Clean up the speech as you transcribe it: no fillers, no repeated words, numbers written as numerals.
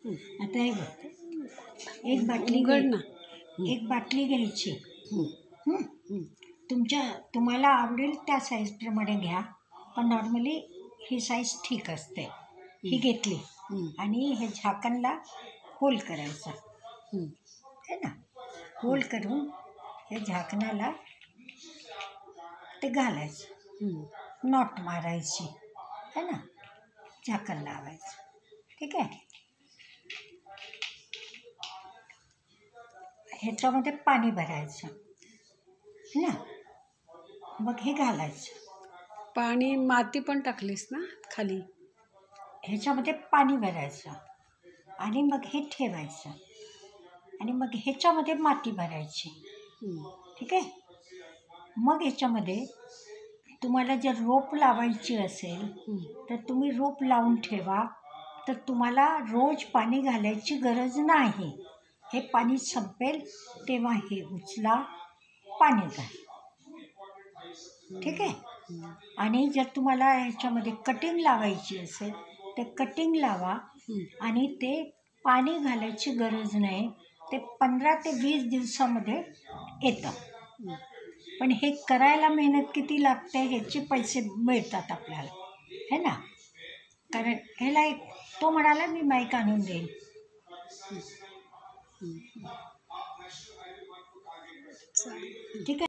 आता हे बघ, एक बाटली एक बाटली घ्यायची. तुम्हाला आवडेल त्या साईजप्रमाणे घ्या, पण नॉर्मली ही साईज ठीक असते. ही घेतली आणि हे झाकणला होल करायचा है ना. होल करून हे झाकणाला ते घालायचं, नॉट मारायची है ना, झाकण लावायचं. ठीक आहे. ह्याच्यामध्ये पाणी भरायचं है ना, मग हे घालायचं. पाणी माती पण टाकलीस ना खाली. ह्याच्यामध्ये पाणी भरायचं आणि मग हे ठेवायचं आणि मग ह्याच्यामध्ये माती भरायची. ठीक आहे. मग ह्याच्यामध्ये तुम्हाला जर रोप लावायची असेल तर तुम्ही रोप लावून ठेवा. तर तुम्हाला रोज पाणी घालायची गरज नाही. हे पाणी संपेल तेव्हा हे उचला, पाणी घाल. ठीक आहे. आणि जर तुम्हाला ह्याच्यामध्ये कटिंग लावायची असेल ते कटिंग लावा आणि ते पाणी घालायची गरज नाही. ते 15 ते 20 दिवसामध्ये येतं. पण हे करायला मेहनत किती लागते ह्याचे पैसे मिळतात आपल्याला है ना. कारण ह्याला एक तो म्हणाला मी माईक आणून देईन. ठीक आहे.